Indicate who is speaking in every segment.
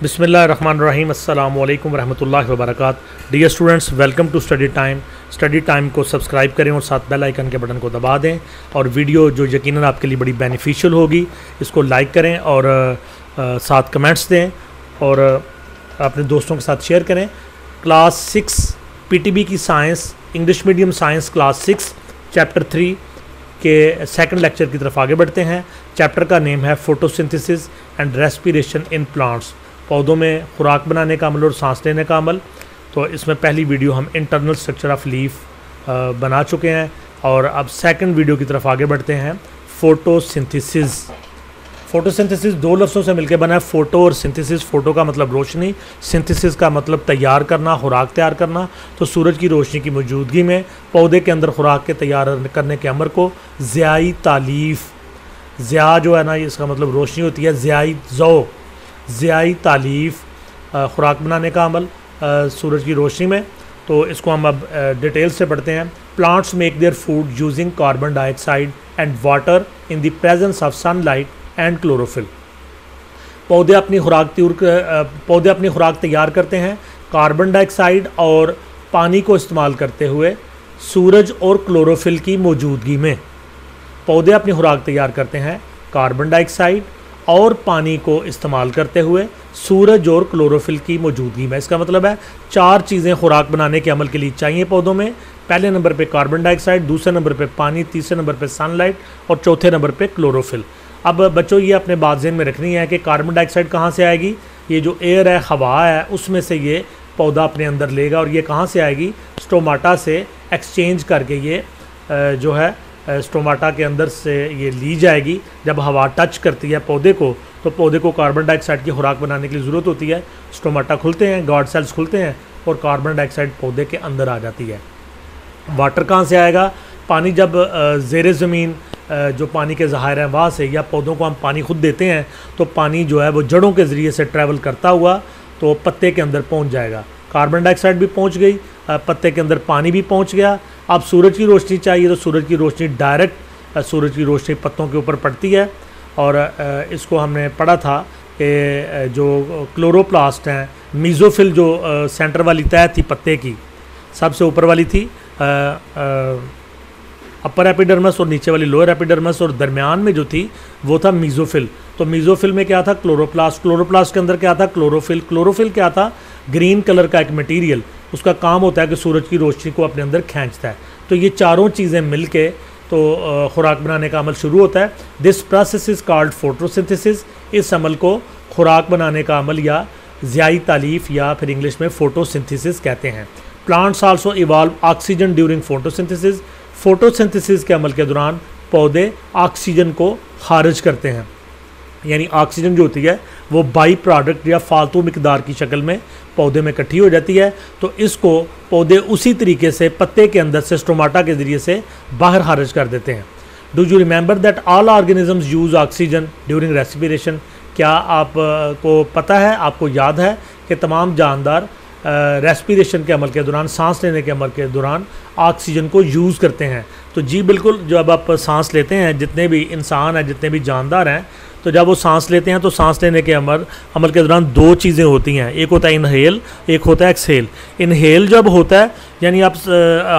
Speaker 1: बिस्मिल्लाहिर्रहमानिर्रहीम अस्सलामु अलैकुम रहमतुल्लाहि व बरकातहू। Dear students, welcome to study time. Study time को सब्सक्राइब करें और साथ बेल आइकन के बटन को दबा दें और वीडियो जो यकीनन आपके लिए बड़ी बेनिफिशियल होगी इसको लाइक करें और साथ कमेंट्स दें और अपने दोस्तों के साथ शेयर करें। क्लास 6 पीटीबी की science English medium science class 6 chapter 3 के सेकंड लेक्चर की तरफ आगे बढ़ते हैं। चैप्टर का नेम है photosynthesis and respiration in plants, पौधों में खुराक बनाने का अमल और सांस लेने का अमल। तो इसमें पहली वीडियो हम इंटरनल स्ट्रक्चर ऑफ लीफ बना चुके हैं और अब सेकंड वीडियो की तरफ आगे बढ़ते हैं। फोटोसिंथेसिस। फोटोसिंथेसिस दो लफ्ज़ों से मिलकर बना है, फ़ोटो और सिंथेसिस। फ़ोटो का मतलब रोशनी, सिंथेसिस का मतलब तैयार करना, खुराक तैयार करना। तो सूरज की रोशनी की मौजूदगी में पौधे के अंदर खुराक के तैयार करने के अमर को ज़ियाई तालीफ, ज़िया जो है ना इसका मतलब रोशनी होती है, ज़ियाई तालीफ खुराक बनाने का अमल सूरज की रोशनी में। तो इसको हम अब डिटेल से पढ़ते हैं। Plants make their food using carbon dioxide and water in the presence of sunlight and chlorophyll. पौधे अपनी खुराक तैयार करते हैं कार्बन डाइऑक्साइड और पानी को इस्तेमाल करते हुए सूरज और क्लोरोफिल की मौजूदगी में। पौधे अपनी खुराक तैयार करते हैं कार्बन डाइऑक्साइड और पानी को इस्तेमाल करते हुए सूरज और क्लोरोफिल की मौजूदगी में। इसका मतलब है 4 चीज़ें खुराक बनाने के अमल के लिए चाहिए पौधों में। पहले नंबर पे कार्बन डाइऑक्साइड, दूसरे नंबर पे पानी, तीसरे नंबर पे सनलाइट और चौथे नंबर पे क्लोरोफिल। अब बच्चों ये अपने बात ज़हन में रखनी है कि कार्बन डाइऑक्साइड कहाँ से आएगी। ये जो एयर है, हवा है, उसमें से ये पौधा अपने अंदर लेगा और ये कहाँ से आएगी, स्टोमाटा से एक्सचेंज करके ये जो है स्टोमाटा के अंदर से ये ली जाएगी। जब हवा टच करती है पौधे को तो पौधे को कार्बन डाइऑक्साइड की खुराक बनाने की ज़रूरत होती है। स्टोमाटा खुलते हैं, गार्ड सेल्स खुलते हैं और कार्बन डाइऑक्साइड पौधे के अंदर आ जाती है। वाटर कहाँ से आएगा, पानी जब ज़ेरे ज़मीन जो पानी के ज़हायर हैं वहाँ से, या पौधों को हम पानी खुद देते हैं तो पानी जो है वो जड़ों के ज़रिए से ट्रैवल करता हुआ तो पत्ते के अंदर पहुँच जाएगा। कार्बन डाइऑक्साइड भी पहुँच गई, पत्ते के अंदर पानी भी पहुँच गया। अब सूरज की रोशनी चाहिए तो सूरज की रोशनी डायरेक्ट सूरज की रोशनी पत्तों के ऊपर पड़ती है। और इसको हमने पढ़ा था कि जो क्लोरोप्लास्ट हैं, मीज़ोफिल जो सेंटर वाली तह थी पत्ते की, सबसे ऊपर वाली थी अपर एपिडर्मस और नीचे वाली लोअर एपिडर्मस, और दरमियान में जो थी वो था मीज़ोफिल। तो मीज़ोफिल में क्या था, क्लोरोप्लास्ट। क्लोरोप्लास्ट के अंदर क्या था, क्लोरोफिल। क्लोरोफिल क्या था, ग्रीन कलर का एक मटेरियल, उसका काम होता है कि सूरज की रोशनी को अपने अंदर खींचता है। तो ये चारों चीज़ें मिल के तो खुराक बनाने का अमल शुरू होता है। This process is called photosynthesis. इस अमल को खुराक बनाने का अमल या ज़ियाई तालीफ या फिर इंग्लिश में फोटोसिंथेसिस कहते हैं। Plants also evolve oxygen during photosynthesis. Photosynthesis के अमल के दौरान पौधे ऑक्सीजन को खारिज करते हैं, यानी ऑक्सीजन जो होती है वो बाई प्रोडक्ट या फालतू मिकदार की शक्ल में पौधे में इकट्ठी हो जाती है। तो इसको पौधे उसी तरीके से पत्ते के अंदर से स्टोमाटा के ज़रिए से बाहर खारिज कर देते हैं। Do you remember that all organisms use oxygen during respiration. क्या आपको पता है, आपको याद है कि तमाम जानदार रेस्पिरेशन के अमल के दौरान, सांस लेने के अमल के दौरान ऑक्सीजन को यूज़ करते हैं। तो जी बिल्कुल, जब आप सांस लेते हैं, जितने भी इंसान हैं, जितने भी जानदार हैं, तो जब वो सांस लेते हैं तो सांस लेने के अमल के दौरान 2 चीज़ें होती हैं। एक होता है इनहेल, एक होता है एक्सहेल। इनहेल जब होता है यानी आप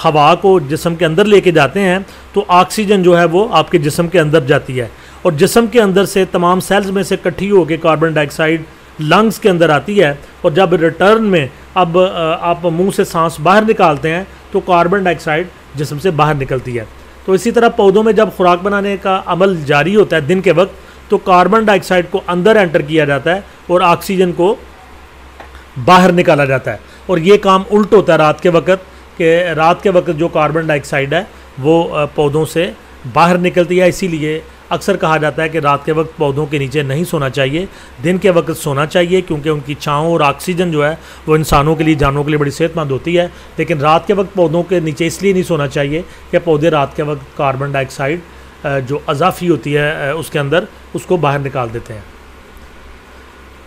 Speaker 1: हवा को जिस्म के अंदर लेके जाते हैं तो ऑक्सीजन जो है वो आपके जिस्म के अंदर जाती है और जिस्म के अंदर से तमाम सेल्स में से इकट्ठी होकर कार्बन डाइऑक्साइड लंग्स के अंदर आती है। और जब रिटर्न में अब आप मुंह से सांस बाहर निकालते हैं तो कार्बन डाइऑक्साइड जिस्म से बाहर निकलती है। तो इसी तरह पौधों में जब खुराक बनाने का अमल जारी होता है दिन के वक्त, तो कार्बन डाइऑक्साइड को अंदर एंटर किया जाता है और ऑक्सीजन को बाहर निकाला जाता है। और ये काम उल्ट होता है रात के वक्त, कि रात के वक्त जो कार्बन डाइऑक्साइड है वो पौधों से बाहर निकलती है। इसीलिए अक्सर कहा जाता है कि रात के वक्त पौधों के नीचे नहीं सोना चाहिए, दिन के वक्त सोना चाहिए, क्योंकि उनकी छांव और ऑक्सीजन जो है वो इंसानों के लिए, जानवरों के लिए बड़ी सेहतमंद होती है। लेकिन रात के वक्त पौधों के नीचे इसलिए नहीं सोना चाहिए कि पौधे रात के वक्त कार्बन डाइऑक्साइड जो अज़ाफ़ी होती है उसके अंदर, उसको बाहर निकाल देते हैं।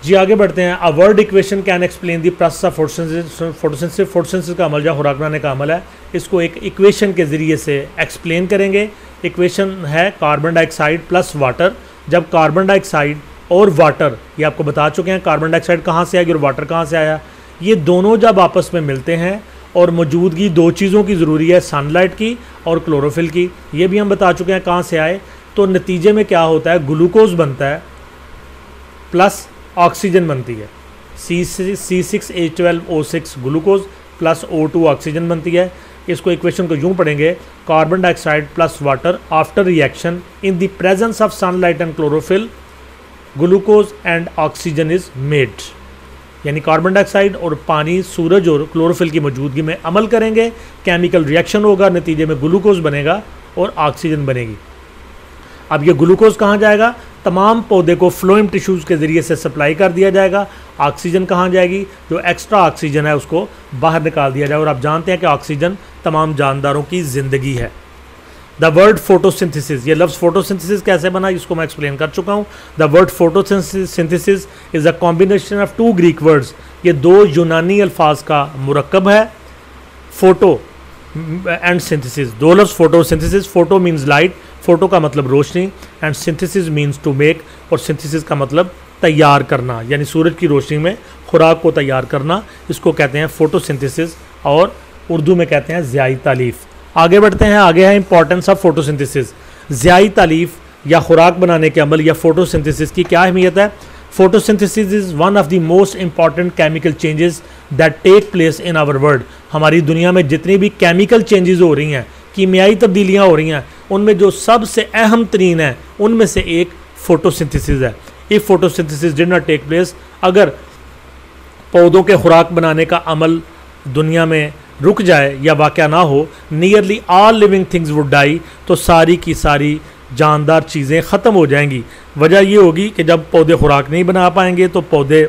Speaker 1: जी आगे बढ़ते हैं। A word equation can explain the process of photosynthesis. Photosynthesis का अमल जो खुराक बनाने का अमल है, इसको एक इक्वेशन के ज़रिए से एक्सप्लेन करेंगे। इक्वेशन है कार्बन डाइऑक्साइड प्लस वाटर। जब कार्बन डाइऑक्साइड और वाटर, ये आपको बता चुके हैं कार्बन डाइऑक्साइड कहाँ से आएगी और वाटर कहाँ से आया। ये दोनों जब आपस में मिलते हैं और मौजूदगी दो चीज़ों की ज़रूरी है, सनलाइट की और क्लोरोफिल की, ये भी हम बता चुके हैं कहाँ से आए। तो नतीजे में क्या होता है, ग्लूकोज बनता है प्लस ऑक्सीजन बनती है, C6H12O6 glucose plus O2 oxygen बनती है। इसको इक्वेशन को यूँ पढ़ेंगे, carbon dioxide plus water after reaction in the presence of sunlight and chlorophyll glucose and oxygen is made. यानी कार्बन डाइऑक्साइड और पानी, सूरज और क्लोरोफिल की मौजूदगी में अमल करेंगे, केमिकल रिएक्शन होगा, नतीजे में ग्लूकोज बनेगा और ऑक्सीजन बनेगी। अब ये ग्लूकोज कहाँ जाएगा, तमाम पौधे को फ्लोएम टिश्यूज़ के ज़रिए से सप्लाई कर दिया जाएगा। ऑक्सीजन कहाँ जाएगी, जो एक्स्ट्रा ऑक्सीजन है उसको बाहर निकाल दिया जाएगा। और आप जानते हैं कि ऑक्सीजन तमाम जानदारों की ज़िंदगी है। द वर्ड फोटोसिंथेसिस, ये लफ्ज़ फोटोसिंथेसिस कैसे बना इसको मैं एक्सप्लेन कर चुका हूँ। The word photosynthesis is a combination of two Greek words, ये दो यूनानी अल्फाज का मुरक्कब है, फोटो एंड सिंथेसिस। दो लफ्ज़ photosynthesis, photo means light, photo का मतलब रोशनी, and synthesis means to make, और सिंथेसिस का मतलब तैयार करना, यानी सूरज की रोशनी में खुराक को तैयार करना, इसको कहते हैं फोटोसिंथेसिस और उर्दू में कहते हैं ज़ियाई तालीफ। आगे बढ़ते हैं, आगे है इंपॉर्टेंस ऑफ फोटोसिंथेसिस। ज़ियाई तालीफ या खुराक बनाने के अमल या फोटोसिंथेसिस की क्या अहमियत है। Photosynthesis is one of the most important chemical changes that take place in our world. हमारी दुनिया में जितनी भी केमिकल चेंजेस हो रही हैं, कीमियाई तब्दीलियाँ हो रही हैं, उनमें जो सबसे अहम तरीन है उनमें से एक फोटोसिंथेसिस है। If photosynthesis did not take place, अगर पौधों के खुराक बनाने का अमल दुनिया में रुक जाए या वाक़या ना हो, nearly all living things would die, तो सारी की सारी जानदार चीज़ें ख़त्म हो जाएंगी। वजह ये होगी कि जब पौधे खुराक नहीं बना पाएंगे तो पौधे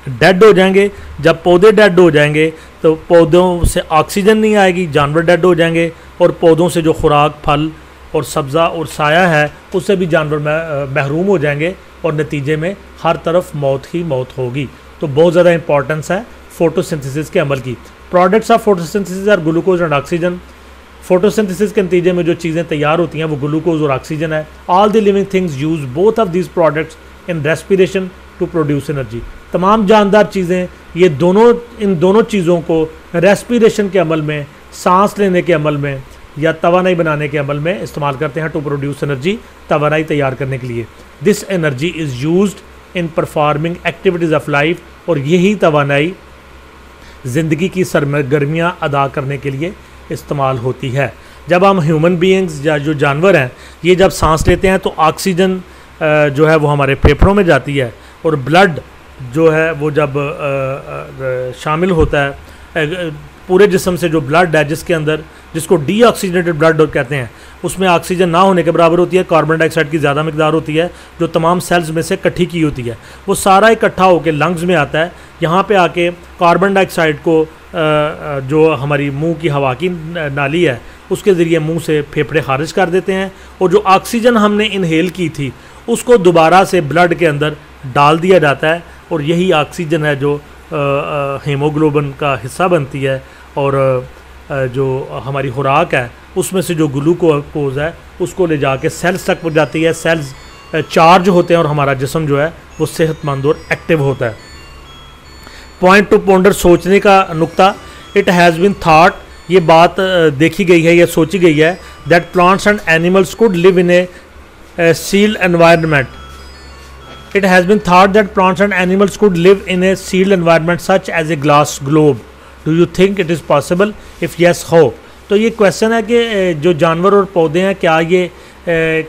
Speaker 1: डेड हो जाएंगे। जब पौधे डेड हो जाएंगे तो पौधों से ऑक्सीजन नहीं आएगी, जानवर डेड हो जाएंगे, और पौधों से जो खुराक, फल और सब्ज़ा और साया है उससे भी जानवर महरूम हो जाएंगे, और नतीजे में हर तरफ मौत ही मौत होगी। तो बहुत ज़्यादा इंपॉर्टेंस है फोटोसिंथेसिस के अमल की। Products of photosynthesis are glucose and oxygen. Photosynthesis के नतीजे में जो चीज़ें तैयार होती हैं वो ग्लूकोज और ऑक्सीजन है। All the living things use both of these products in respiration to produce energy. तमाम जानदार चीज़ें ये दोनों, इन दोनों चीज़ों को रेस्पिरेशन के अमल में, सांस लेने के अमल में या तवानाई बनाने के अमल में इस्तेमाल करते हैं, टू प्रोड्यूस एनर्जी, तवानाई तैयार करने के लिए। This energy is used in performing activities of life, और यही तवानाई ज़िंदगी की सरगर्मियाँ अदा करने के लिए इस्तेमाल होती है। जब हम ह्यूमन बीइंग्स या जो जानवर हैं ये जब सांस लेते हैं तो ऑक्सीजन जो है वो हमारे फेफड़ों में जाती है, और ब्लड जो है वो जब शामिल होता है पूरे जिस्म से, जो ब्लड है जिसके अंदर, जिसको डीऑक्सीजनेटेड ब्लड कहते हैं, उसमें ऑक्सीजन ना होने के बराबर होती है, कार्बन डाइऑक्साइड की ज़्यादा मिकदार होती है जो तमाम सेल्स में से इकट्ठी की होती है, वो सारा इकट्ठा होकर लंग्स में आता है। यहाँ पे आके कार्बन डाइऑक्साइड को जो हमारी मुंह की हवा की नाली है उसके ज़रिए मुंह से फेफड़े खारिज कर देते हैं, और जो ऑक्सीजन हमने इनहेल की थी उसको दोबारा से ब्लड के अंदर डाल दिया जाता है, और यही ऑक्सीजन है जो हीमोग्लोबिन का हिस्सा बनती है, और जो हमारी खुराक है उसमें से जो ग्लूकोज है उसको ले जाके सेल्स तक पहुँच जाती है। सेल्स चार्ज होते हैं और हमारा जिस्म जो है वो सेहतमंद और एक्टिव होता है। पॉइंट टू पॉन्डर, सोचने का नुक्ता। इट हैज़ बीन थॉट, ये बात देखी गई है या सोची गई है, that plants and animals could live in a sealed environment. It has been thought that plants and animals could live in a sealed environment such as a glass globe. Do you think it is possible? If yes, how? तो ये question है कि जो जानवर और पौधे हैं क्या ये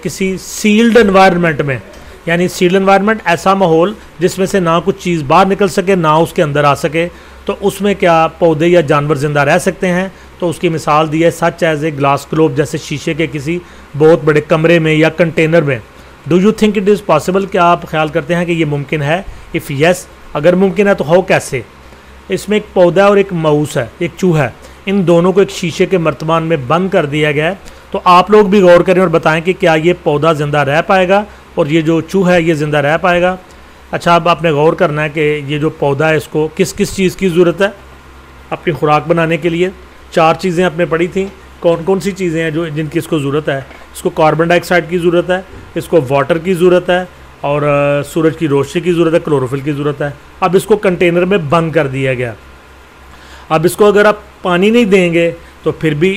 Speaker 1: किसी सील्ड एनवायरनमेंट में, यानी सील्ड एनवायरनमेंट ऐसा माहौल जिसमें से ना कुछ चीज़ बाहर निकल सके ना उसके अंदर आ सके, तो उसमें क्या पौधे या जानवर ज़िंदा रह सकते हैं। तो उसकी मिसाल दी है such as a glass globe, जैसे शीशे के किसी बहुत बड़े कमरे में या कंटेनर में। Do you think it is possible, क्या आप ख्याल करते हैं कि ये मुमकिन है। इफ़ येस, अगर मुमकिन है तो हाउ, कैसे। इसमें एक पौधा और एक माउस है, एक चूहा है, इन दोनों को एक शीशे के मर्तबान में बंद कर दिया गया है। तो आप लोग भी गौर करें और बताएं कि क्या ये पौधा ज़िंदा रह पाएगा और ये जो चूहा है ये ज़िंदा रह पाएगा। अच्छा, अब आपने गौर करना है कि ये जो पौधा है इसको किस किस चीज़ की ज़रूरत है अपनी खुराक बनाने के लिए। 4 चीज़ें आपने पढ़ी थी, कौन कौन सी चीज़ें हैं जो जिनकी इसको ज़रूरत है। इसको कार्बन डाइऑक्साइड की ज़रूरत है, इसको वाटर की ज़रूरत है, और सूरज की रोशनी की ज़रूरत है, क्लोरोफिल की ज़रूरत है। अब इसको कंटेनर में बंद कर दिया गया। अब इसको अगर आप पानी नहीं देंगे तो फिर भी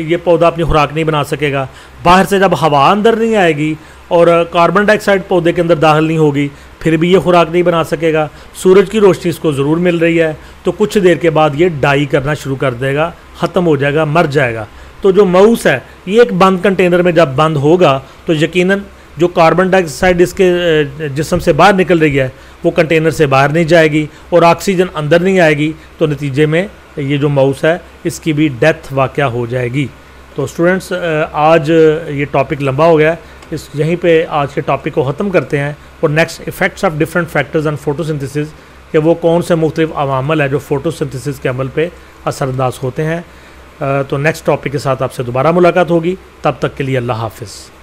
Speaker 1: ये पौधा अपनी खुराक नहीं बना सकेगा। बाहर से जब हवा अंदर नहीं आएगी और कार्बन डाइऑक्साइड पौधे के अंदर दाखिल नहीं होगी, फिर भी ये खुराक नहीं बना सकेगा। सूरज की रोशनी इसको ज़रूर मिल रही है, तो कुछ देर के बाद ये डाई करना शुरू कर देगा, ख़त्म हो जाएगा, मर जाएगा। तो जो माउस है ये एक बंद कंटेनर में जब बंद होगा तो यकीनन जो कार्बन डाइऑक्साइड इसके जिस्म से बाहर निकल रही है वो कंटेनर से बाहर नहीं जाएगी और ऑक्सीजन अंदर नहीं आएगी, तो नतीजे में ये जो माउस है इसकी भी डेथ वाक़या हो जाएगी। तो स्टूडेंट्स, आज ये टॉपिक लंबा हो गया, इस यहीं पे आज के टॉपिक को ख़त्म करते हैं। और next, effects of different factors on photosynthesis, कि वो कौन से मुख्तलिफ अवामल है जो फोटोसिंथेसिस के अमल पे असरअंदाज होते हैं। तो नेक्स्ट टॉपिक के साथ आपसे दोबारा मुलाकात होगी, तब तक के लिए अल्लाह हाफ़िज़।